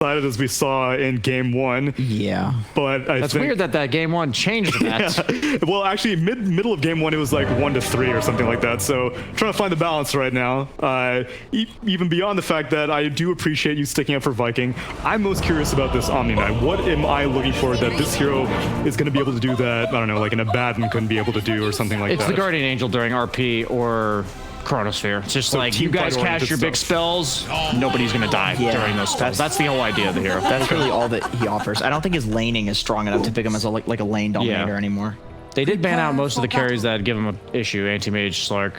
excited as we saw in game 1. Yeah. But That's weird that game 1 changed that. Yeah. Well, actually, middle of game 1, it was like 1-3 or something like that. So trying to find the balance right now. Even beyond the fact that I do appreciate you sticking up for Viking, I'm most curious about this Omniknight. What am I looking for that this hero is going to be able to do that, I don't know, like an Abaddon couldn't be able to do or something like that? It's the Guardian Angel during RP or Chronosphere. It's just so like you guys cast your big spells, nobody's gonna die during those spells. That's the whole idea of the hero. That's really all that he offers. I don't think his laning is strong enough to pick him as a, like a lane dominator anymore. They did ban out most of the carries that give him an issue, Anti-Mage, Slark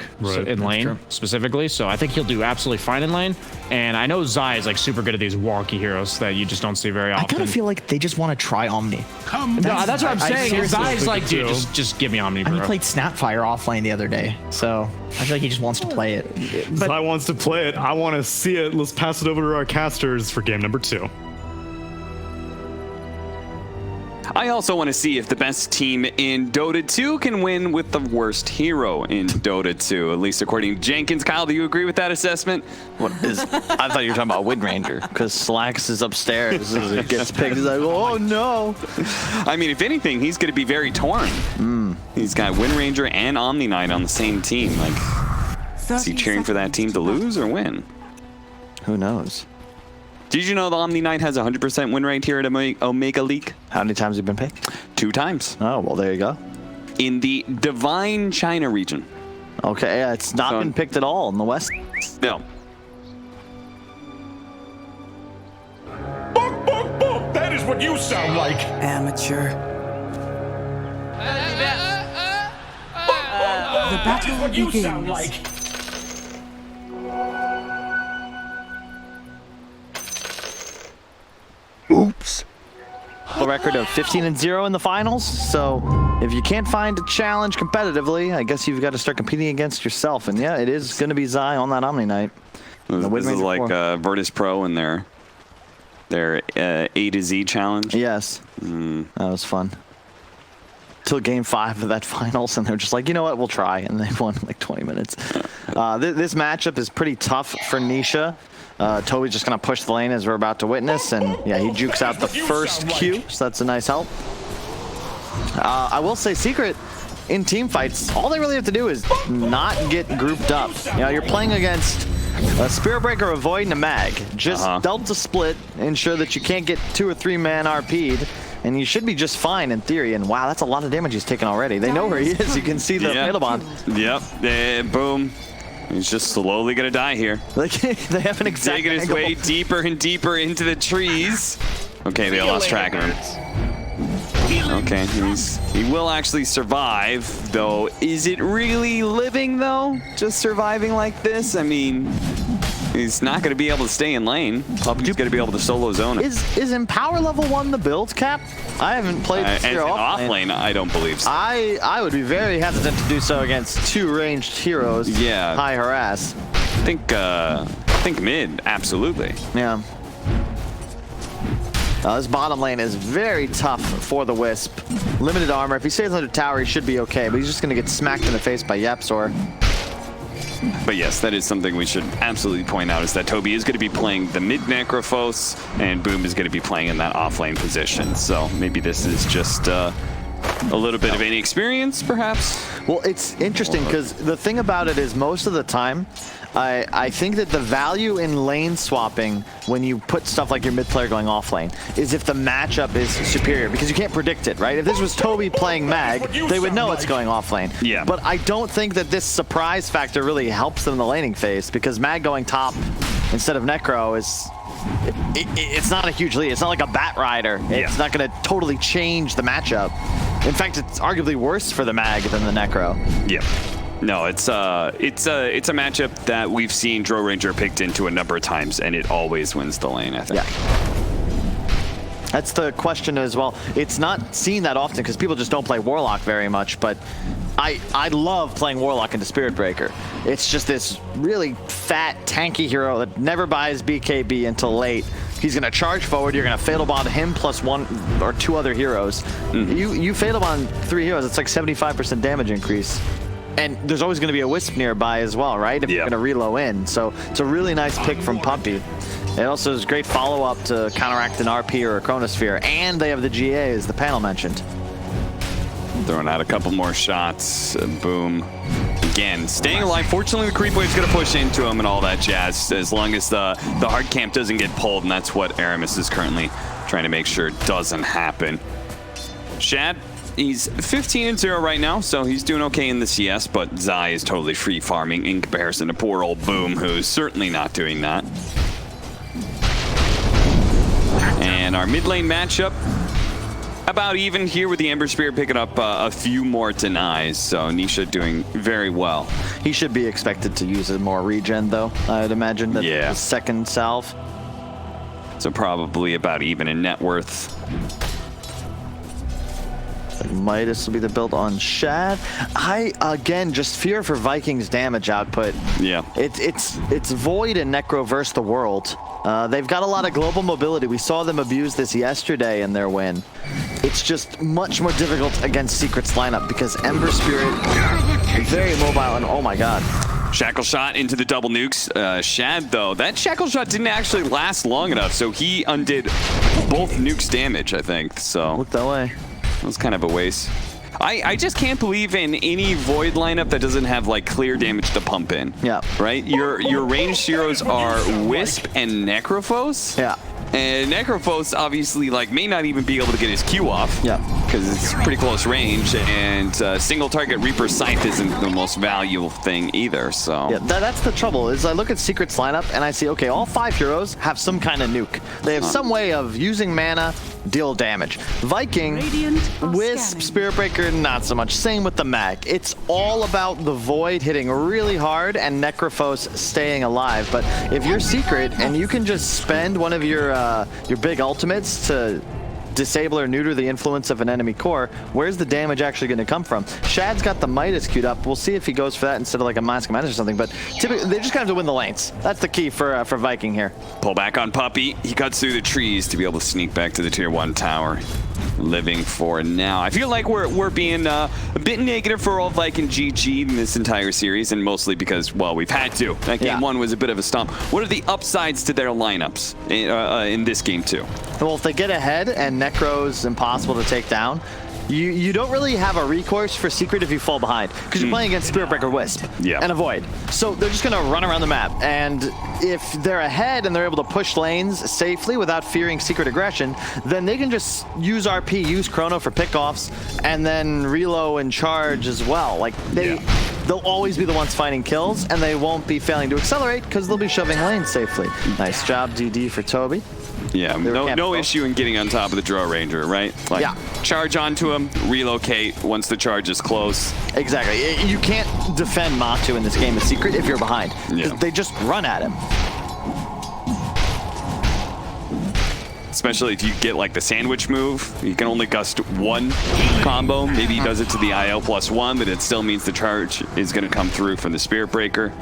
in lane specifically, so I think he'll do absolutely fine in lane. And I know Zai is like super good at these wonky heroes that you just don't see very often. I kind of feel like they just want to try Omni. That's what I'm saying. Zai's like, dude, just give me Omni, bro. He played Snapfire offlane the other day, so I feel like he just wants to play it. But Zai wants to play it. I want to see it. Let's pass it over to our casters for game number 2. I also want to see if the best team in Dota 2 can win with the worst hero in Dota 2, at least according to Jenkins. Kyle, do you agree with that assessment? What is? I thought you were talking about Wind Ranger, because Slacks is upstairs as it gets picked. He's like, oh no. I mean, if anything, he's going to be very torn. He's got Wind Ranger and Omniknight on the same team. Like, is he cheering for that team to lose or win? Who knows? Did you know the Omniknight has 100% win rate here at Omega League? How many times have you been picked? 2 times. Oh, well, there you go. In the Divine China region. Okay, yeah, it's not been picked at all in the West. No. That is what you sound like. Amateur. The battle begins. Oops. A record of 15-0 in the finals, so if you can't find a challenge competitively, I guess you've got to start competing against yourself. And yeah, it is going to be Zai on that Omniknight. This is like Virtus Pro and their A to Z challenge. Yes, that was fun. Till game 5 of that finals, and they're just like, you know what, we'll try, and they won in like 20 minutes. This matchup is pretty tough for Nisha. Toby's just going to push the lane as we're about to witness, and yeah, he jukes out the first Q, so that's a nice help. I will say, Secret, in team fights, all they really have to do is not get grouped up. You know, you're playing against a Spirit Breaker, a Void, and a Mag. Just delta split, ensure that you can't get 2 or 3 man RP'd, and you should be just fine in theory. And wow, that's a lot of damage he's taken already. They know where he is. You can see the Fatal Bond. Yep, boom. He's just slowly gonna die here. Like, they have an exact taking his way deeper and deeper into the trees. Okay, they lost track of him. Okay, he will actually survive, though. Is it really living, though? Just surviving like this? I mean, he's not going to be able to stay in lane. Puppy's going to be able to solo zone him. Is Empower level 1 the build, Cap? I haven't played off lane. I don't believe so. I would be very hesitant to do so against 2 ranged heroes. Yeah. High harass. I think mid, absolutely. Yeah. This bottom lane is very tough for the Wisp. Limited armor. If he stays under tower, he should be okay, but he's just going to get smacked in the face by Yapzor. But yes, that is something we should absolutely point out, is that Toby is going to be playing the mid Necrophos, and Boom is going to be playing in that offlane position. So maybe this is just a little bit of inexperience, perhaps? Well, it's interesting because the thing about it is most of the time, I think that the value in lane swapping when you put stuff like your mid player going off lane is if the matchup is superior, because you can't predict it, right? If this was Toby playing Mag, they would know it's going off lane. Yeah. But I don't think that this surprise factor really helps them in the laning phase, because Mag going top instead of Necro is... It's not a huge lead. It's not like a Bat Rider. It's not going to totally change the matchup. In fact, it's arguably worse for the Mag than the Necro. Yeah. No, it's a matchup that we've seen Drow Ranger picked into a number of times, and it always wins the lane, I think. Yeah. That's the question as well. It's not seen that often because people just don't play Warlock very much, but I love playing Warlock into Spirit Breaker. It's just this really fat, tanky hero that never buys BKB until late. He's going to charge forward. You're going to Fatal Bond him plus 1 or 2 other heroes. You Fatal Bond 3 heroes, it's like 75% damage increase. And there's always going to be a Wisp nearby as well, right? If you're going to reload in. So it's a really nice pick from Puppy. It also is great follow-up to counteract an RP or a Chronosphere, and they have the GA, as the panel mentioned. Throwing out a couple more shots. Boom. Again, staying alive. Fortunately, the creep wave's going to push into him and all that jazz, as long as the hard camp doesn't get pulled, and that's what Aramis is currently trying to make sure doesn't happen. Shad, he's 15-0 right now, so he's doing okay in the CS, but Zai is totally free farming in comparison to poor old Boom, who's certainly not doing that. And our mid lane matchup, about even here with the Ember Spear picking up a few more denies, so Nisha doing very well. He should be expected to use it more regen, though. I would imagine that the second salve. So probably about even in net worth. Midas will be the build on Shad. I, again, just fear for Vikings damage output. Yeah. It's Void and Necro versus the world. They've got a lot of global mobility. We saw them abuse this yesterday in their win. It's just much more difficult against Secret's lineup because Ember Spirit very mobile and oh my god. Shackle shot into the double nukes. Shad, though, that shackle shot didn't actually last long enough, so he undid both nukes damage, I think. So look that way. It was kind of a waste. I just can't believe in any Void lineup that doesn't have like clear damage to pump in. Yeah. Right? Your ranged heroes are Wisp and Necrophos. Yeah. And Necrophos obviously like may not even be able to get his Q off. Yeah. Because it's pretty close range, and single target Reaper Scythe isn't the most valuable thing either. So yeah, that's the trouble. Is I look at Secret's lineup and I see, okay, all 5 heroes have some kind of nuke. They have some way of using mana, deal damage. Viking, Wisp, Spirit Breaker, not so much. Same with the Mag. It's all about the Void hitting really hard and Necrophos staying alive. But if you're Secret and you can just spend one of your big ultimates to disable or neuter the influence of an enemy core, where's the damage actually going to come from? Shad's got the Midas queued up. We'll see if he goes for that instead of like a Mask of Madness or something, but typically they just kind of have to win the lanes. That's the key for Viking here. Pull back on Puppey. He cuts through the trees to be able to sneak back to the tier 1 tower. Living for now. I feel like we're being a bit negative for all Viking GG in this entire series, and mostly because, well, we've had to. That game 1 was a bit of a stomp. What are the upsides to their lineups in this game 2? Well, if they get ahead and Necro's impossible to take down, you don't really have a recourse for Secret if you fall behind, because you're playing against Spirit Breaker Wisp and a Void. So they're just going to run around the map, and if they're ahead and they're able to push lanes safely without fearing Secret aggression, then they can just use RP, use Chrono for pickoffs, and then reload and charge as well. Like they'll always be the ones finding kills, and they won't be failing to accelerate because they'll be shoving lanes safely. Nice job, DD for Toby. Yeah, no issue in getting on top of the Draw Ranger, right? Like, charge onto him, relocate once the charge is close. Exactly. You can't defend Matu in this game of Secret if you're behind. Yeah. They just run at him. Especially if you get like the sandwich move, you can only gust one combo. Maybe he does it to the IL +1, but it still means the charge is going to come through from the Spirit Breaker.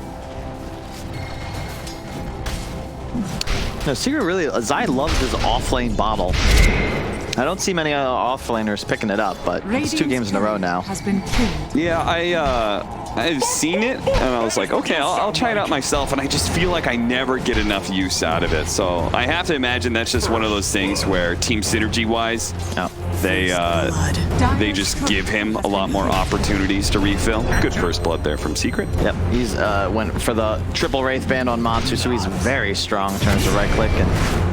No, Secret really, Zai loves his offlane bottle. I don't see many offlaners picking it up, but it's 2 games in a row now. Yeah, I've seen it, and I was like, okay, I'll try it out myself, and I just feel like I never get enough use out of it. So I have to imagine that's just one of those things where team synergy-wise, they just give him a lot more opportunities to refill. Good first blood there from Secret. Yep, he's went for the triple Wraith Band on Matsu, so he's very strong in terms of right click and.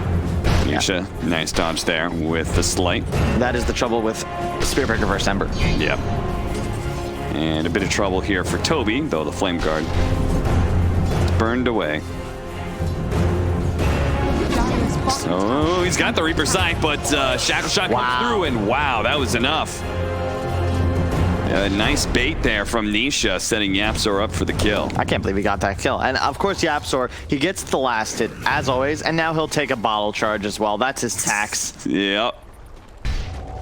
Nisha, nice dodge there with the Slight. That is the trouble with Spirit Breaker versus Ember. Yep. And a bit of trouble here for Toby, though the Flame Guard is burned away. So he's got the Reaper Scythe, but Shackle Shot comes through, and wow, that was enough. A nice bait there from Nisha, setting YapzOr up for the kill. I can't believe he got that kill. And of course, YapzOr, he gets the last hit, as always, and now he'll take a bottle charge as well. That's his tax. Yep.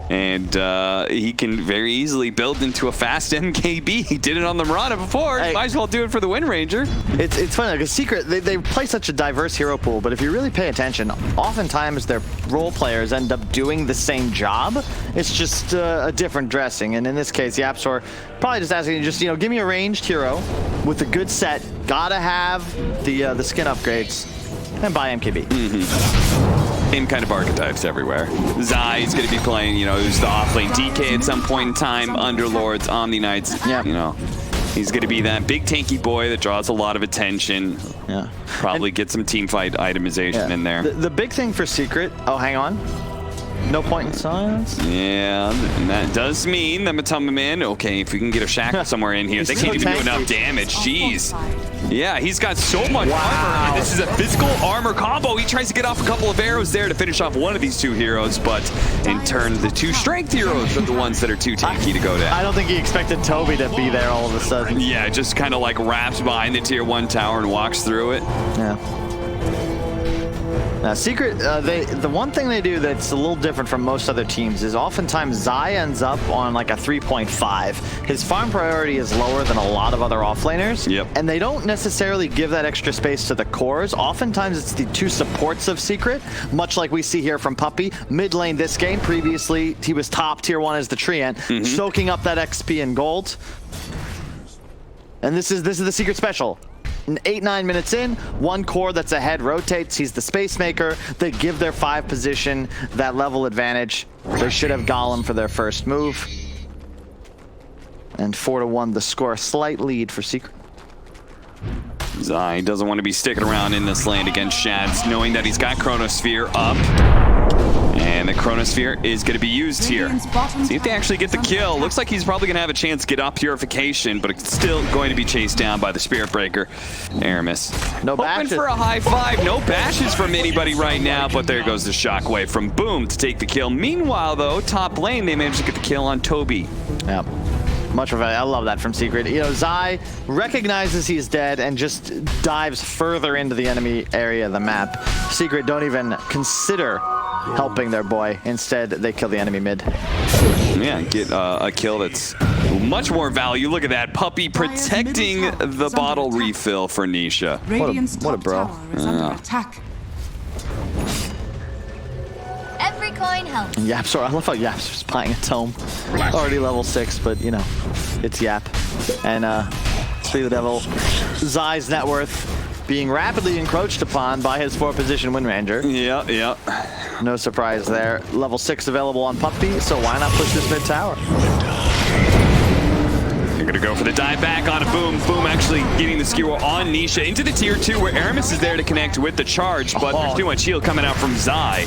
And he can very easily build into a fast MKB. He did it on the Mirana before. Hey, might as well do it for the Wind Ranger. It's funny because Secret, they play such a diverse hero pool, but if you really pay attention, oftentimes their role players end up doing the same job. It's just a different dressing. And in this case, YapzOr probably just asking you, just give me a ranged hero with a good set. Gotta have the skin upgrades. And by MKB. Same kind of archetypes everywhere. Zai is going to be playing, you know, who's the offlane DK at some point in time, Underlords, Omniknights, Yeah. you know. He's going to be that big tanky boy that draws a lot of attention. Yeah. Probably get some team fight itemization in there. The big thing for Secret, oh, hang on. No point in silence. Yeah, and that does mean that Matumbaman, okay, if we can get a shackle somewhere in here, they can't even do enough damage. Jeez. Yeah, he's got so much armor. And this is a physical armor combo. He tries to get off a couple of arrows there to finish off one of these two heroes, but in turn, the two strength heroes are the ones that are too tanky to go down. I don't think he expected Toby to be there all of a sudden. Yeah, just kind of like wraps behind the tier 1 tower and walks through it. Yeah. Now, Secret, the one thing they do that's a little different from most other teams is oftentimes Zai ends up on like a 3.5. His farm priority is lower than a lot of other offlaners. Yep. And they don't necessarily give that extra space to the cores. Oftentimes it's the two supports of Secret, much like we see here from Puppey. Mid lane this game, previously he was top tier 1 as the Treant, soaking up that XP and gold. And this is the Secret special. 8-9 minutes in, one core that's ahead rotates. He's the space maker. They give their 5 position that level advantage. They should have Golem for their first move. And 4-1 the score. Slight lead for Secret. Zai doesn't want to be sticking around in this lane against Shads, knowing that he's got Chronosphere up. And the Chronosphere is going to be used here. See if they actually get the kill. Looks like he's probably going to have a chance to get up Purification, but it's still going to be chased down by the Spirit Breaker. Aramis. No bashes. Hoping for a high five. No bashes from anybody right now, but there goes the Shockwave from Boom to take the kill. Meanwhile, though, top lane, they managed to get the kill on Toby. Yeah. Much of it. I love that from Secret. You know, Zai recognizes he's dead and just dives further into the enemy area of the map. Secret don't even consider helping their boy. Instead, they kill the enemy mid. Yeah, get a kill that's much more value. Look at that. Puppey protecting the bottle refill for Nisha. What a bro. Every coin helps. Yapster, I love how Yapster's buying a tome. Already level 6, but you know, it's Yap. And Speed of the Devil, Zai's net worth being rapidly encroached upon by his 4-position Wind Ranger. Yeah. No surprise there. Level 6 available on Puppey, so why not push this mid tower? They're gonna go for the dive back on a Boom. Boom actually getting the skewer on Nisha into the tier 2 where Aramis is there to connect with the charge, but there's too much heal coming out from Zai.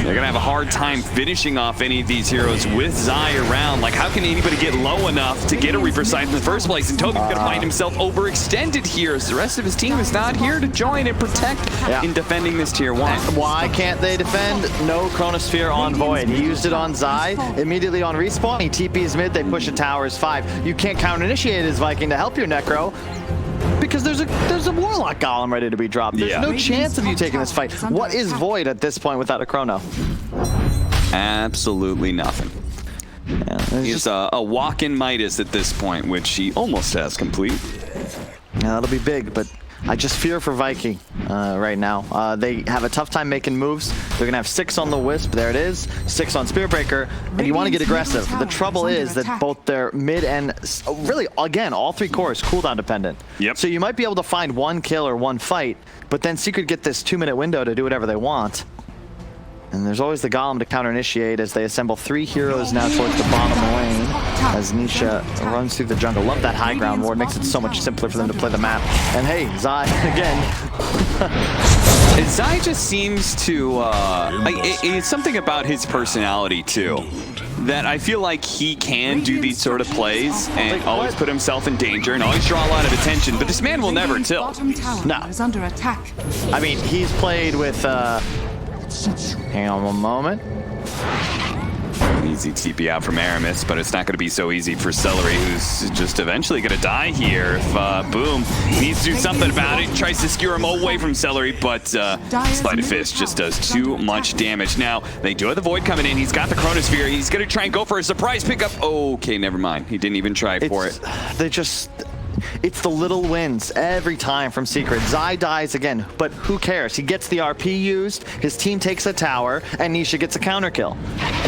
They're gonna have a hard time finishing off any of these heroes with Zai around. Like, how can anybody get low enough to get a Reaper Sight in the first place? And Toby's gonna find himself overextended here, as the rest of his team is not here to join and protect in defending this tier 1. Why can't they defend? No Chronosphere on Void. He used it on Zai. Immediately on respawn, he TP's mid, they push a towers 5. You can't counter-initiate his Viking to help your Necro, because there's a Warlock Golem ready to be dropped. There's no chance of you taking this fight. What is Void at this point without a Chrono? Absolutely nothing. Yeah, He's a walk-in Midas at this point, which he almost has complete. Yeah, that'll be big, but I just fear for Viking right now. They have a tough time making moves. They're going to have 6 on the Wisp. There it is. 6 on Spirit Breaker. And you want to get aggressive. The trouble is that both their mid and, really, again, all 3 cores cooldown dependent. Yep. So you might be able to find one kill or one fight, but then Secret get this 2-minute window to do whatever they want. And there's always the Golem to counter-initiate as they assemble 3 heroes now towards the bottom lane as Nisha runs through the jungle. Love that high ground ward. Makes it so much simpler for them to play the map. And hey, Zai, again. Zai just seems to, it's something about his personality, too, that I feel like he can do these sort of plays and always put himself in danger and always draw a lot of attention, but this man will never tilt. No. I mean, he's played with, hang on one moment. An easy TP out from Aramis, but it's not going to be so easy for Celery, who's just eventually going to die here. If Boom needs to do something about it, tries to skewer him away from Celery, but Sleight of Fist just does too much damage. Now, they do have the Void coming in. He's got the Chronosphere. He's going to try and go for a surprise pickup. Okay, never mind. He didn't even try for it. It's the little wins every time from Secret. Zai dies again, but who cares? He gets the RP used, his team takes a tower, and Nisha gets a counter kill.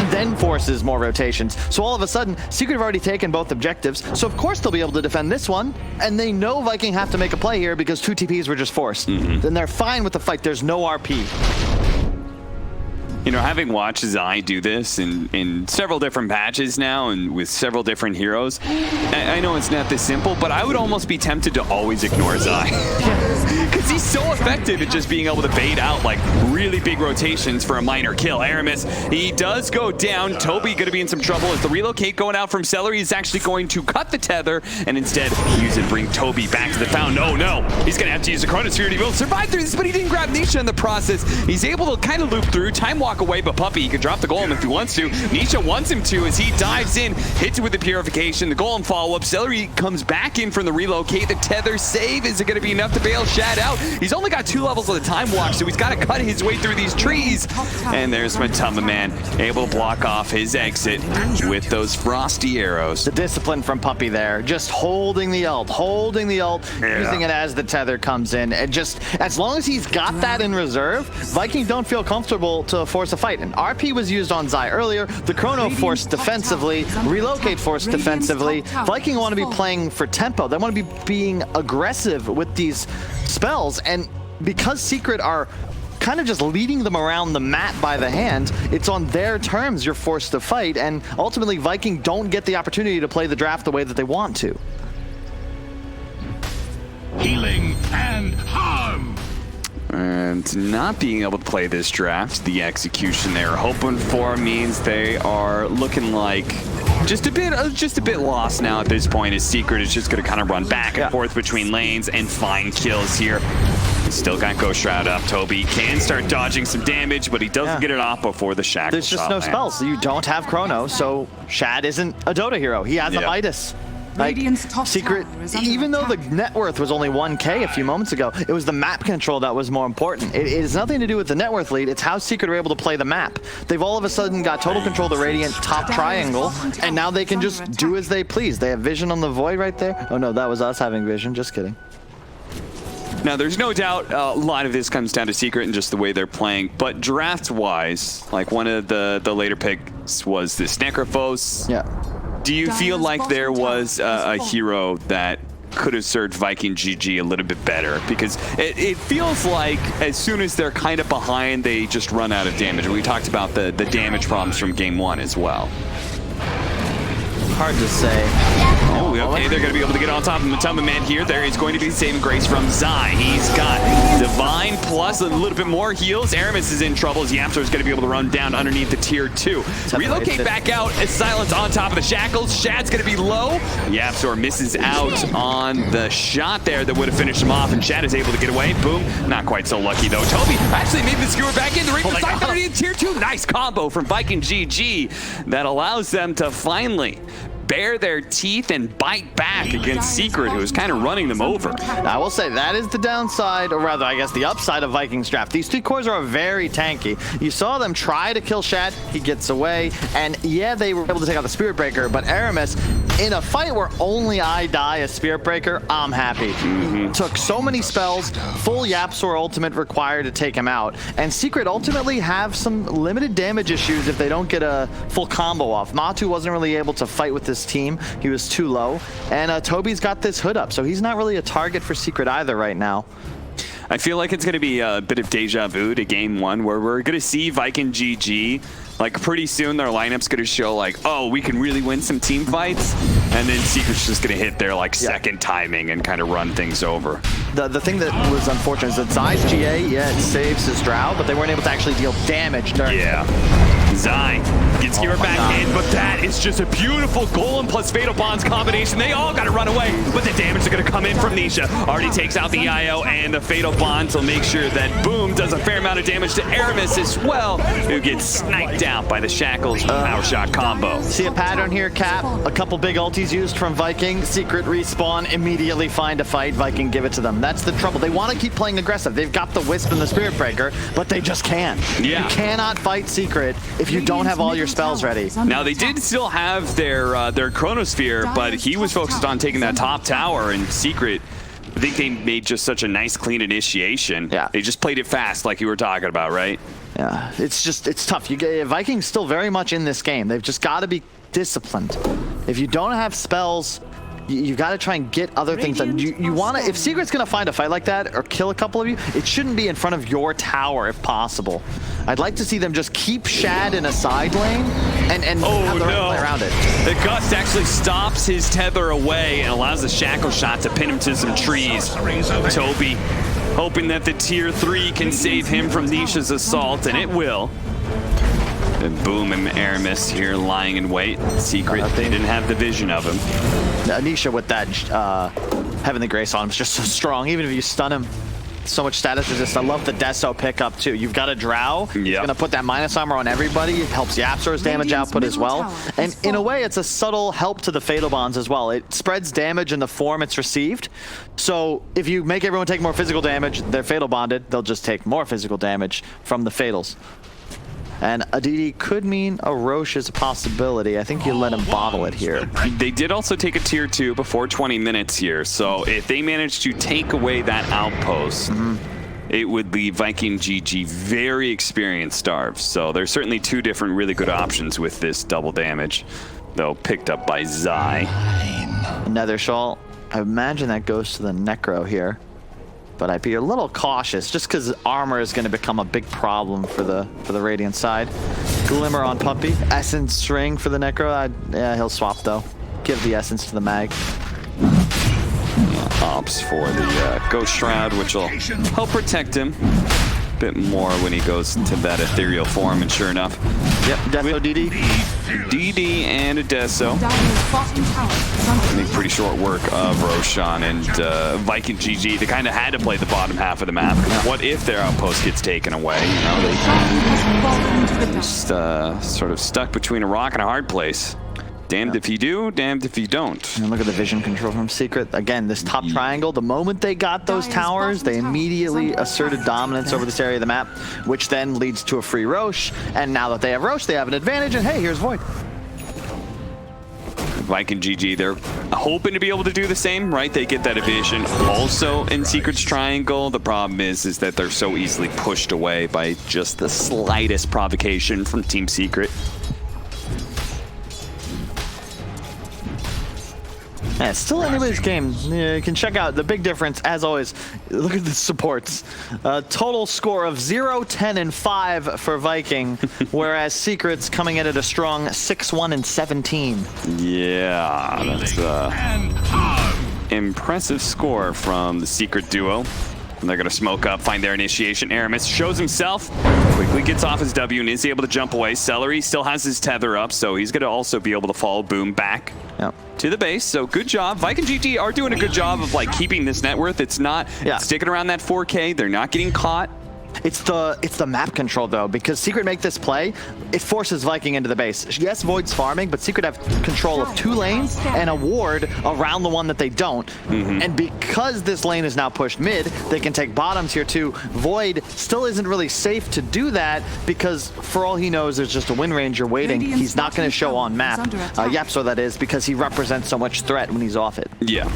and then forces more rotations. So all of a sudden, Secret have already taken both objectives, so of course they'll be able to defend this one, and they know Viking have to make a play here because 2 TPs were just forced. Then they're fine with the fight. There's no RP. You know, having watched Zai do this in several different patches now and with several different heroes, I know it's not this simple, but I would almost be tempted to always ignore Zai. Because he's so effective at just being able to bait out like really big rotations for a minor kill. Aramis, he does go down. Toby going to be in some trouble as the relocate going out from Celery is actually going to cut the tether and instead use it, bring Toby back to the fountain. Oh no, he's going to have to use a Chronosphere to be able to survive through this, but he didn't grab Nisha in the process. He's able to kind of loop through, time walk away, but Puppy, he can drop the golem if he wants to. Nisha wants him to as he dives in, hits it with the purification, the golem follow-up. Celery comes back in from the relocate. The tether save, is it going to be enough to bail Shad out? He's only got 2 levels of the time walk, so he's got to cut his way through these trees. And there's Matamba Man able to block off his exit with those frosty arrows. The discipline from Puppy there, just holding the ult, using it as the tether comes in. And just, as long as he's got that in reserve, Viking don't feel comfortable to force a fight. And RP was used on Zai earlier, the Chrono forced defensively, relocate forced defensively. Viking want to be playing for tempo. They want to be being aggressive with these spells. And because Secret are kind of just leading them around the map by the hand, it's on their terms you're forced to fight, and ultimately Viking don't get the opportunity to play the draft the way that they want to. Healing and harm. And not being able to play this draft, the execution they were hoping for means they are looking like just a bit lost now at this point, as Secret is just going to kind of run back and forth between lanes and find kills here. Still got Ghost Shroud up. Toby can start dodging some damage, but he doesn't get it off before the shackle. There's just no spells. You don't have Chrono, so Shad isn't a Dota hero. He has a Midas. Like, Secret, even though the net worth was only 1K a few moments ago, it was the map control that was more important. It has nothing to do with the net worth lead, it's how Secret are able to play the map. They've all of a sudden got total control of the Radiant top triangle, and now they can just do as they please. They have vision on the Void right there. Oh no, that was us having vision, just kidding. Now, there's no doubt a lot of this comes down to Secret and just the way they're playing, but draft-wise, like one of the later picks was this Necrophos. Yeah. Do you feel like there was a hero that could have served Viking GG a little bit better? Because it feels like as soon as they're kind of behind, they just run out of damage. We talked about the damage problems from game 1 as well. Hard to say. Oh, okay, they're going to be able to get on top of Matamba Man here. There is going to be saving grace from Zai. He's got Divine plus a little bit more heals. Aramis is in trouble as Yapsor is going to be able to run down underneath the tier 2. Relocate back out as Silence on top of the shackles. Shad's going to be low. Yapsor misses out on the shot there that would have finished him off, and Shad is able to get away. Boom. Not quite so lucky, though. Toby actually made the skewer back in. The Reaper side underneath tier 2. Nice combo from Viking GG that allows them to finally bare their teeth and bite back against Secret, who is kind of running them over. I will say that is the downside, or rather, I guess the upside of Vikings draft. These 2 cores are very tanky. You saw them try to kill Shad, he gets away, and yeah, they were able to take out the Spirit Breaker, but Aramis, in a fight where only I die as Spirit Breaker, I'm happy. He took so many spells, full Yapsor ultimate required to take him out, and Secret ultimately have some limited damage issues if they don't get a full combo off. Matu wasn't really able to fight with this team. He was too low, and Toby's got this hood up, so he's not really a target for Secret either right now. I feel like it's going to be a bit of deja vu to game 1, where we're going to see Viking GG. Like, pretty soon their lineup's going to show, like, oh, we can really win some team fights, and then Secret's just going to hit their, like, second timing and kind of run things over. The thing that was unfortunate is that Zai's GA, it saves his Drow, but they weren't able to actually deal damage during Zai gets Skewer back in, but that is just a beautiful Golem plus Fatal Bonds combination. They all got to run away, but the damage is going to come in from Nisha. Already takes out the IO, and the Fatal Bonds will make sure that Boom does a fair amount of damage to Aramis as well, who gets sniped out by the Shackles power shot combo. See a pattern here, Cap? A couple big ultis used from Viking. Secret respawn, immediately find a fight. Viking give it to them. That's the trouble. They want to keep playing aggressive. They've got the Wisp and the Spirit Breaker, but they just can't. You cannot fight Secret if you don't have all your spells ready. Now, they did still have their Chronosphere, but he was focused on taking that top tower, and Secret, I think they made just such a nice, clean initiation. They just played it fast like you were talking about, right? Yeah, it's tough. Vikings still very much in this game. They've just got to be disciplined. If you don't have spells, you got to try and get other things done. You want to, if Secret's going to find a fight like that or kill a couple of you, it shouldn't be in front of your tower if possible. I'd like to see them just keep Shad in a side lane and have the right play around it. The Gust actually stops his tether away and allows the Shackle Shot to pin him to some trees. Toby hoping that the tier 3 can save him from Nisha's assault, and it will. And Boom and Aramis here lying in wait. Secret, they didn't have the vision of him. Nisha with that Heavenly Grace on him is just so strong. Even if you stun him, so much status resist. I love the Deso pickup too. You've got a Drow. He's going to put that minus armor on everybody. It helps Yapzor's damage output as well. And in a way, it's a subtle help to the Fatal Bonds as well. It spreads damage in the form it's received. So if you make everyone take more physical damage, they're Fatal Bonded. They'll just take more physical damage from the Fatals. And Aditi could mean a Roche is a possibility. I think you let him bottle it here. They did also take a tier 2 before 20 minutes here. So if they manage to take away that outpost, it would leave Viking GG very experienced starves. So there's certainly 2 different really good options with this double damage, though picked up by Zai. Nether Shawl. I imagine that goes to the Necro here. But I'd be a little cautious just because armor is going to become a big problem for the Radiant side. Glimmer on Puppy. Essence String for the Necro. Yeah, he'll swap though. Give the Essence to the Mag. Opts for the Ghost Shroud, which will help protect him a bit more when he goes to that ethereal form, and sure enough. Yep, Deso DD. DD and a Deso. Make pretty short work of Roshan and Viking GG. They kind of had to play the bottom half of the map. What if their outpost gets taken away? You know, they just sort of stuck between a rock and a hard place. Damned if you do, damned if you don't. And look at the vision control from Secret. Again, this top triangle, the moment they got those towers, they immediately asserted dominance over this area of the map, which then leads to a free Roche. And now that they have Roche, they have an advantage, and hey, here's Void. Viking GG, they're hoping to be able to do the same, right? They get that evasion also in Secret's triangle. The problem is that they're so easily pushed away by just the slightest provocation from Team Secret. Yeah, it's still anybody's game. You can check out the big difference, as always. Look at the supports. Total score of 0, 10, and 5 for Viking, whereas Secret's coming in at a strong 6, 1, and 17. Yeah, that's impressive score from the Secret duo. And they're going to smoke up, find their initiation. Aramis shows himself, quickly gets off his W and is able to jump away. Celery still has his tether up, so he's going to also be able to follow Boom back to the base. So good job. Viking GT are doing a good job of like keeping this net worth. It's not sticking around that 4K. They're not getting caught. It's the map control though, because Secret make this play, it forces Viking into the base. Yes, Void's farming, but Secret have control of 2 lanes and a ward around the one that they don't. And because this lane is now pushed mid, they can take bottoms here too. Void still isn't really safe to do that because for all he knows, there's just a Wind Ranger waiting. He's not going to show on map. Yapzor that is, because he represents so much threat when he's off it. Yeah.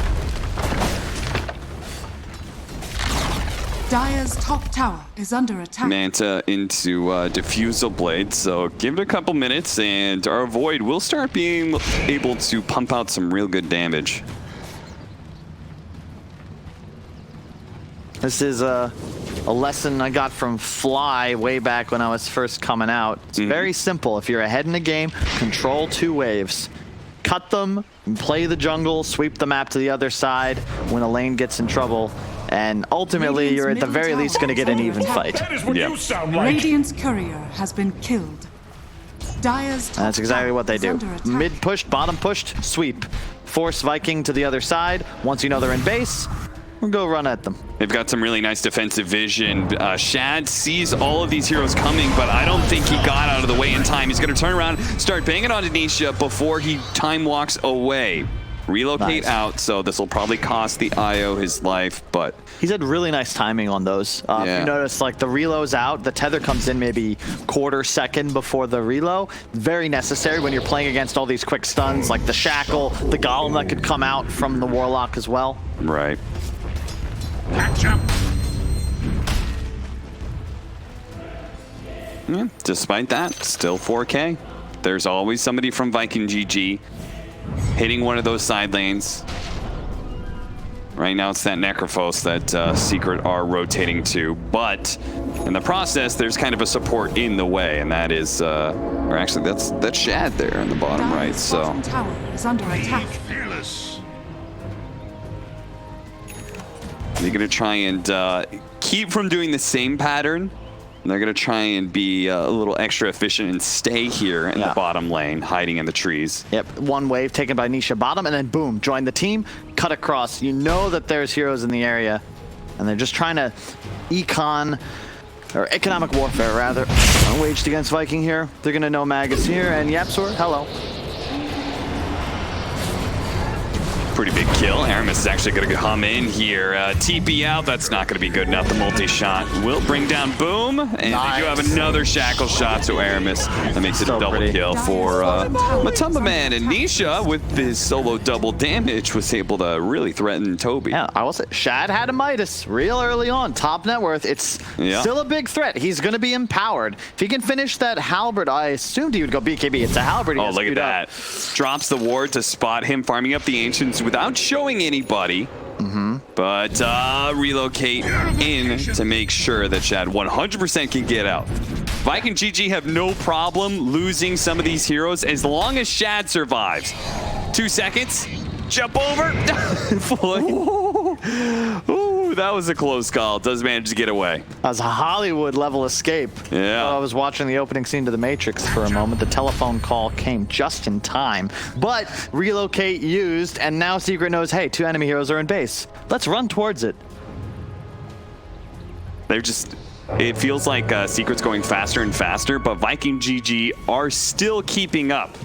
Dire's top tower is under attack. Manta into Diffusal Blade, so give it a couple minutes and our Void will start being able to pump out some real good damage. This is a lesson I got from Fly way back when I was first coming out. It's very simple. If you're ahead in the game, control 2 waves. Cut them, and play the jungle, sweep the map to the other side when a lane gets in trouble. And ultimately, you're at the very least going to get an even fight. That is what you sound like. Radiant's courier has been killed. Dire's top That's exactly what they tower do. is under attack. Mid pushed, bottom pushed, sweep. Force Viking to the other side. Once you know they're in base, we'll go run at them. They've got some really nice defensive vision. Shad sees all of these heroes coming, but I don't think he got out of the way in time. He's going to turn around, start banging on Denisha before he time walks away. Relocate out, so this will probably cost the IO his life, but... He's had really nice timing on those. If you notice, like, the reload's out, the tether comes in maybe quarter second before the reload. Very necessary when you're playing against all these quick stuns, like the Shackle, the Golem that could come out from the Warlock as well. Right. Catch up. Yeah, despite that, still 4K. There's always somebody from Viking GG hitting one of those side lanes. Right now it's that Necrophos that Secret are rotating to, but in the process there's kind of a support in the way, and that is, or actually that's Shad there in the bottom right, so. Bottom tower is under attack. Fearless. They're gonna try and keep from doing the same pattern. And they're gonna try and be a little extra efficient and stay here in the bottom lane, hiding in the trees. Yep, one wave taken by Nisha bottom, and then boom, join the team, cut across. You know that there's heroes in the area, and they're just trying to economic warfare rather, waged against Viking here. They're gonna know Magus here, and Yapsor, hello. Pretty big kill. Aramis is actually going to hum in here. TP out, that's not going to be good enough. The multi-shot will bring down Boom, and they do have another shackle shot to Aramis. That makes it a double kill for Matumba Man, and Nisha, with his solo double damage, was able to really threaten Toby. Yeah, I will say, Shad had a Midas real early on. Top net worth, it's still a big threat. He's going to be empowered. If he can finish that halberd, I assumed he would go BKB. It's a halberd. Oh, look at that. Drops the ward to spot him, farming up the Ancients without showing anybody, but relocate in to make sure that Shad 100% can get out. Viking GG have no problem losing some of these heroes as long as Shad survives. 2 seconds, jump over. Ooh, that was a close call. Does manage to get away. That was a Hollywood level escape. Yeah. I was watching the opening scene to The Matrix for a moment. The telephone call came just in time, but relocate used, and now Secret knows, hey, 2 enemy heroes are in base. Let's run towards it. They're just, it feels like Secret's going faster and faster, but Viking GG are still keeping up.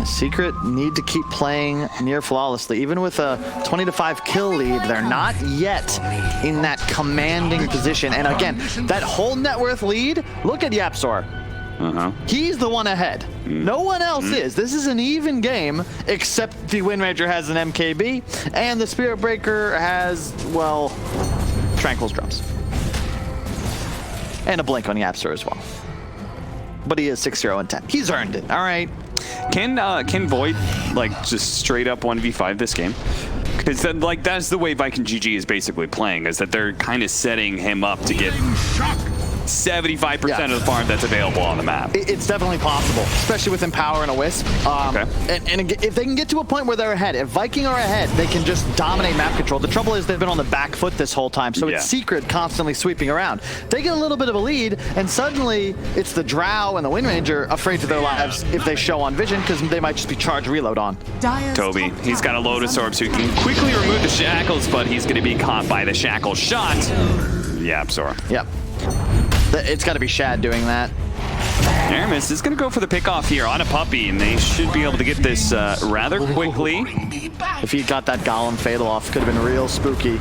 Secret need to keep playing near flawlessly. Even with a 20-5 kill lead, they're not yet in that commanding position. And again, that whole net worth lead, look at Yapsor. He's the one ahead. No one else is. This is an even game, except the Wind Ranger has an MKB, and the Spirit Breaker has, well, Tranquil's Drums. And a Blink on Yapsor as well. But he is 6-0 and 10. He's earned it, all right? Can Void like just straight up 1v5 this game? Because like that's the way Viking GG is basically playing, is that they're kind of setting him up to get 75% of the farm that's available on the map. It's definitely possible, especially with Empower and a Wisp. And if they can get to a point where they're ahead, if Viking are ahead, they can just dominate map control. The trouble is they've been on the back foot this whole time, so it's Secret constantly sweeping around. They get a little bit of a lead, and suddenly it's the Drow and the Wind Ranger afraid for their lives if they show on vision, because they might just be charged reload on. Toby, he's got a Lotus Orb, so he can quickly remove the shackles, but he's going to be caught by the shackle shot. Yapsor. Yep. It's got to be Shad doing that. Aramis is going to go for the pickoff here on a puppy, and they should be able to get this rather quickly. If he got that Golem Fatal off, could have been real spooky.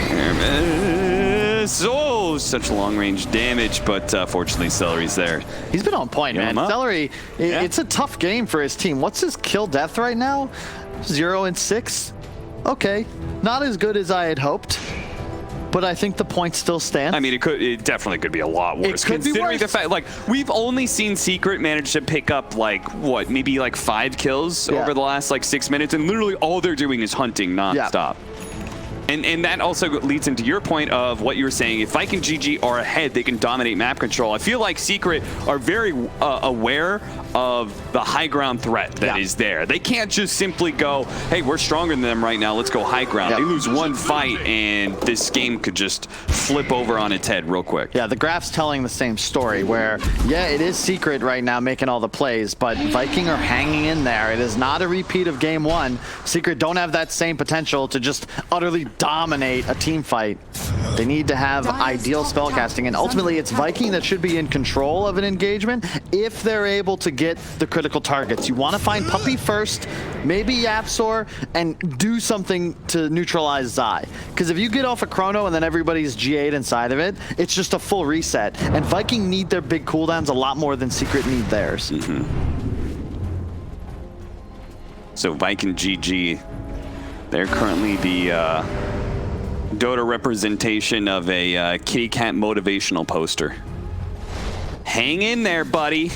Aramis, oh, such long-range damage, but fortunately Celery's there. He's been on point, man. Celery, it's a tough game for his team. What's his kill death right now? 0 and 6. Okay, not as good as I had hoped. But I think the point still stands. I mean, it definitely could be a lot worse. It could be worse. The fact, like, we've only seen Secret manage to pick up, like, what, maybe like 5 kills over the last, like, 6 minutes, and literally all they're doing is hunting nonstop. And that also leads into your point of what you were saying. If Viking GG are ahead, they can dominate map control. I feel like Secret are very aware of the high ground threat that is there. They can't just simply go, hey, we're stronger than them right now, let's go high ground. They lose one fight, and this game could just flip over on its head real quick. Yeah, the graph's telling the same story where, it is Secret right now making all the plays, but Viking are hanging in there. It is not a repeat of game 1. Secret don't have that same potential to just utterly dominate a team fight. They need to have ideal spellcasting, and ultimately it's Viking that should be in control of an engagement if they're able to get the critical targets. You want to find Puppy first, maybe Yapsor, and do something to neutralize Zai. Because if you get off a Chrono and then everybody's G8 inside of it, it's just a full reset. And Viking need their big cooldowns a lot more than Secret need theirs. So Viking GG, they're currently the Dota representation of a kitty cat motivational poster. Hang in there, buddy.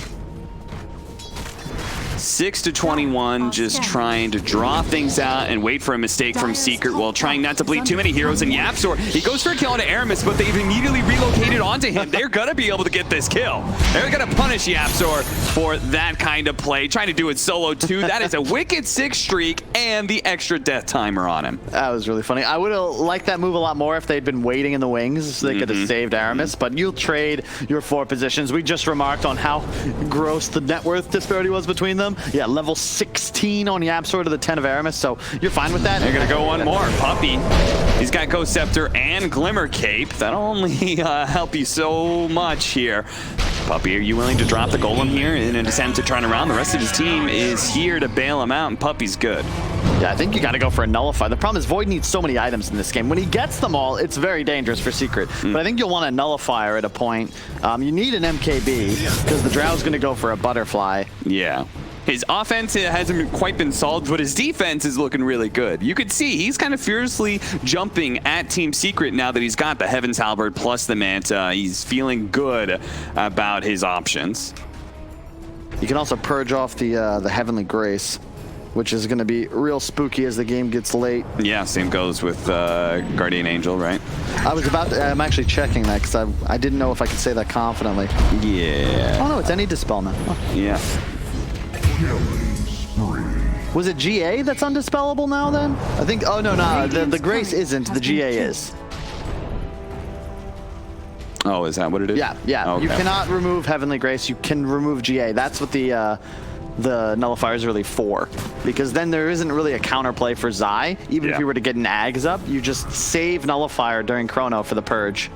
6-21, just trying to draw things out and wait for a mistake from Secret while trying not to bleed too many heroes. And YapzOr, he goes for a kill onto Aramis, but they've immediately relocated onto him. They're gonna be able to get this kill. They're gonna punish YapzOr for that kind of play, trying to do it solo too. That is a wicked 6 streak and the extra death timer on him. That was really funny. I would have liked that move a lot more if they'd been waiting in the wings so they could have saved Aramis, but you'll trade your 4 positions. We just remarked on how gross the net worth disparity was between them. Yeah, level 16 on YapzOr to the 10 of Aramis, so you're fine with that. They're gonna go one more. Puppey, he's got Ghost Scepter and Glimmer Cape. That'll only help you so much here. Puppey, are you willing to drop the Golem here in an attempt to turn around? The rest of his team is here to bail him out, and Puppey's good. Yeah, I think you gotta go for a Nullify. The problem is Void needs so many items in this game. When he gets them all, it's very dangerous for Secret. But I think you'll want a Nullifier at a point. You need an MKB, because the Drow's gonna go for a Butterfly. Yeah. His offense hasn't quite been solved, but his defense is looking really good. You could see he's kind of fiercely jumping at Team Secret now that he's got the Heaven's Halberd plus the Manta. He's feeling good about his options. You can also purge off the Heavenly Grace, which is going to be real spooky as the game gets late. Yeah, same goes with Guardian Angel, right? I'm actually checking that because I didn't know if I could say that confidently. Yeah. Oh no, it's any Dispel now. Oh. Yeah. Was it GA that's undispellable now then? I think, oh no, the Grace isn't, the GA is. Oh, is that what it is? Yeah. Okay. You cannot remove Heavenly Grace, you can remove GA. That's what the Nullifier is really for. Because then there isn't really a counterplay for Zai. Even if you were to get an Ags up, you just save Nullifier during Chrono for the Purge.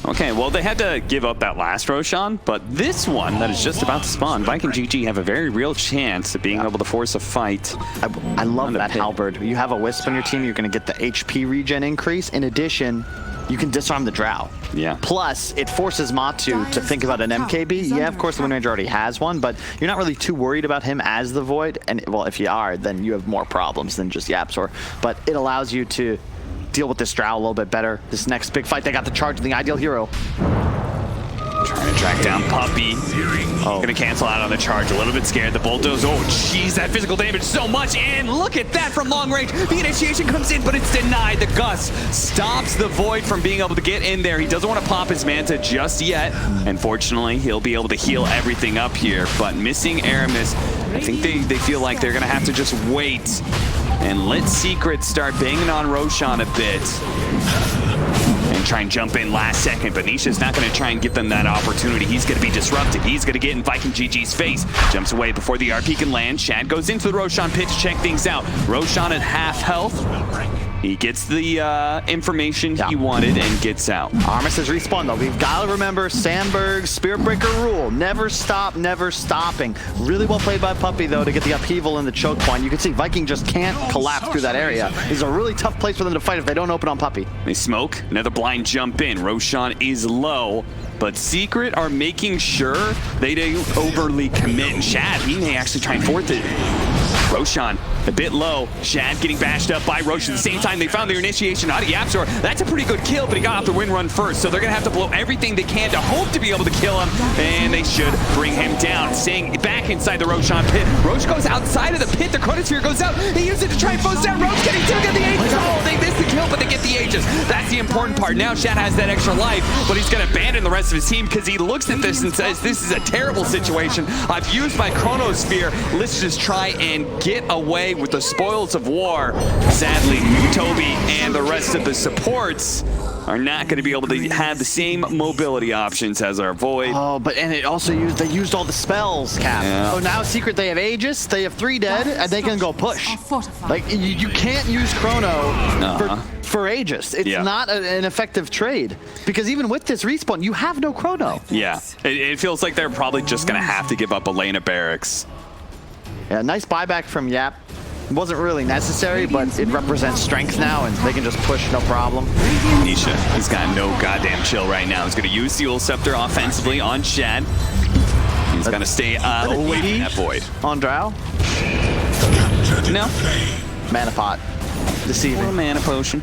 Okay, well, they had to give up that last Roshan, but this one that is just about to spawn, Viking GG have a very real chance of being able to force a fight. I love that Halberd. You have a Wisp on your team, you're going to get the HP regen increase. In addition, you can disarm the Drow. Yeah. Plus, it forces Matu to think about an MKB. Yeah, of course, the Wind Ranger already has one, but you're not really too worried about him as the Void. And, well, if you are, then you have more problems than just YapzOr. But it allows you to deal with this Drow a little bit better. This next big fight, they got the charge of the ideal hero. Trying to track down Puppey. Gonna cancel out on the charge. A little bit scared. The bulldoze. Oh, jeez, that physical damage so much. And look at that from long range. The initiation comes in, but it's denied. The Gust stops the Void from being able to get in there. He doesn't want to pop his Manta just yet. And fortunately, he'll be able to heal everything up here. But missing Aramis, I think they feel like they're gonna have to just wait and let Secret start banging on Roshan a bit. And try and jump in last second, but Nisha's not going to try and give them that opportunity. He's going to be disrupted. He's going to get in Viking GG's face. Jumps away before the RP can land. Shad goes into the Roshan pit to check things out. Roshan at half health. He gets the information he wanted and gets out. Armis has respawned though. We've got to remember Sandberg's Spirit Breaker rule. Never stop, never stopping. Really well played by Puppey though to get the upheaval and the choke point. You can see Viking just can't collapse through that area. It's a really tough place for them to fight if they don't open on Puppey. They smoke. Another blind jump in. Roshan is low. But Secret are making sure they don't overly commit. And Shad, he may actually try and force it. Roshan, a bit low. Shad getting bashed up by Roshan. At the same time, they found their initiation out of YapzOr. That's a pretty good kill, but he got off the wind run first. So they're going to have to blow everything they can to hope to be able to kill him. And they should bring him down. Staying back inside the Roshan pit. Roche goes outside of the pit. The Chronosphere goes out. He uses it to try and force down. Roche getting still get the Aegis. Oh, they missed the kill, but they get the Aegis. That's the important part. Now Shad has that extra life, but he's going to abandon the rest of his team because he looks at this and says, this is a terrible situation. I've used my Chronosphere. Let's just try and get away with the spoils of war. Sadly, Toby and the rest of the supports are not going to be able to have the same mobility options as our Void. Oh, but and it also they used all the spells, Cap. Yeah. Oh, now Secret, they have Aegis, they have 3 dead, and they can go push. Like, you can't use Chrono for Aegis. It's not an effective trade. Because even with this respawn, you have no Chrono. Yeah, it feels like they're probably just going to have to give up Elena Barracks. Yeah, nice buyback from Yap. It wasn't really necessary, but it represents strength now, and they can just push no problem. Nisha, he's got no goddamn chill right now. He's going to use the Ul Scepter offensively on Shad. He's going to stay away that Void. On Drow? No. Mana pot. Or a Deceiving. mana potion.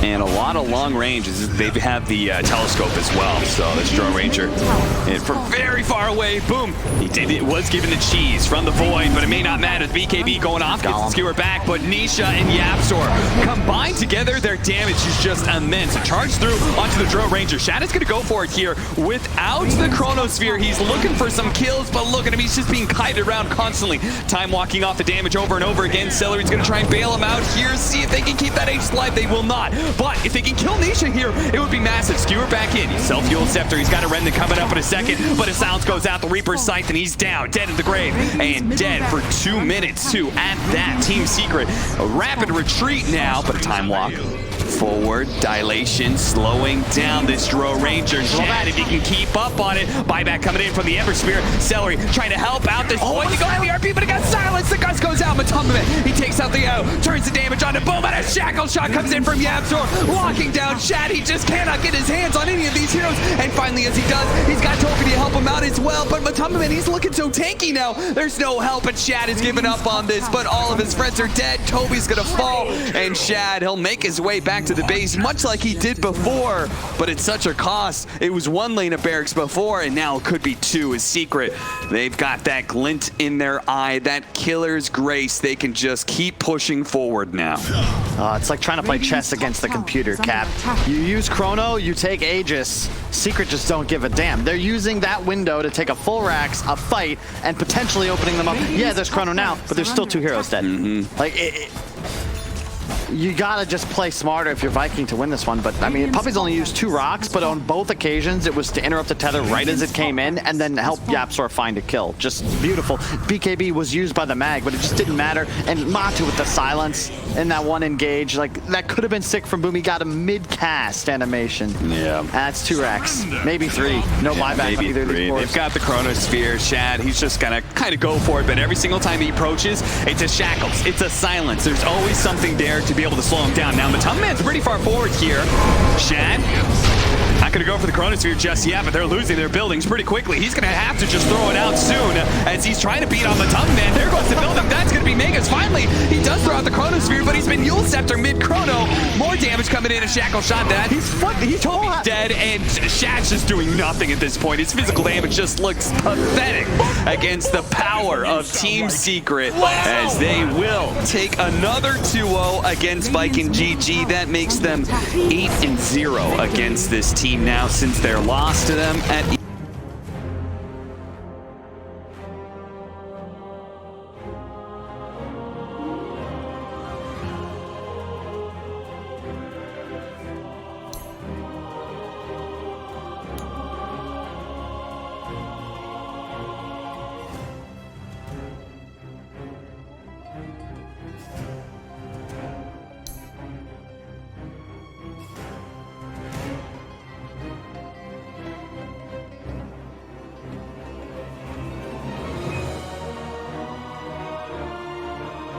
And a lot of long ranges. They have the telescope as well. So this Drone Ranger, and from very far away, boom. It was given the cheese from the Void, but it may not matter. The BKB going off, gets the skewer back, but Nisha and YapzOr combined together, their damage is just immense. A charge through onto the Drone Ranger. Shad is going to go for it here without the Chronosphere. He's looking for some kills, but look at him. He's just being kited around constantly. Time walking off the damage over and over again. Celery's going to try and bail him out here, see if they can keep that H alive. They will not. But if they can kill Nisha here, it would be massive. Skewer back in. Self-fuel Scepter. He's got a Remnant coming up in a second, but his silence goes out. The Reaper's Scythe, and he's down. Dead in the grave. And dead for 2 minutes, too. At that, Team Secret. A rapid retreat now, but a time walk. Forward, dilation, slowing down this Drone Ranger. Shad, if he can keep up on it. Buyback coming in from the Ember Spear. Celery trying to help out this boy. He got the RP, but it got silenced. The gust goes out. Matumbaman, he takes out the out, turns the damage on to boom, and a shackle shot comes in from YapzOr. Walking down Shad, he just cannot get his hands on any of these heroes. And finally, as he does, he's got Toby to help him out as well. But Matumbaman, he's looking so tanky now. There's no help, and Shad has given up on this, but all of his friends are dead. Toby's gonna fall, and Shad, he'll make his way back to the base, much like he did before, but it's such a cost. It was 1 lane of barracks before, and now it could be 2 as Secret. They've got that glint in their eye, that killer's grace. They can just keep pushing forward now. It's like trying to play chess against the computer, Cap. You use Chrono, you take Aegis. Secret just don't give a damn. They're using that window to take a full Rax, a fight, and potentially opening them up. Yeah, there's Chrono now, but there's still 2 heroes dead. Like, you gotta just play smarter if you're Viking to win this one. But I mean, Puppy's only used 2 rocks, but on both occasions it was to interrupt the tether right as it came in and then help YapzOr find a kill. Just beautiful. BKB was used by the mag, but it just didn't matter. And Matu with the silence in that one engage, like that could have been sick from Boom. He got a mid-cast animation. Yeah. That's 2 racks, maybe 3. No buyback on either of these boards. They've got the Chronosphere. Shad, he's just gonna kind of go for it, but every single time he approaches, it's a shackles, it's a silence. There's always something there to be able to slow him down. Now, Matumbaman's pretty far forward here. Shad, not going to go for the Chronosphere just yet, but they're losing their buildings pretty quickly. He's going to have to just throw it out soon as he's trying to beat on Matumbaman. There goes the building. That's going to be Megas. Finally, he does throw out the Chronosphere, but he's been Yule Scepter mid-Chrono. More damage coming in. A shackle shot that. He's totally dead, and Shad's just doing nothing at this point. His physical damage just looks pathetic against the power of Team Secret as they will take another 2-0 against Viking GG. That makes them 8-0 against this team now since their loss to them at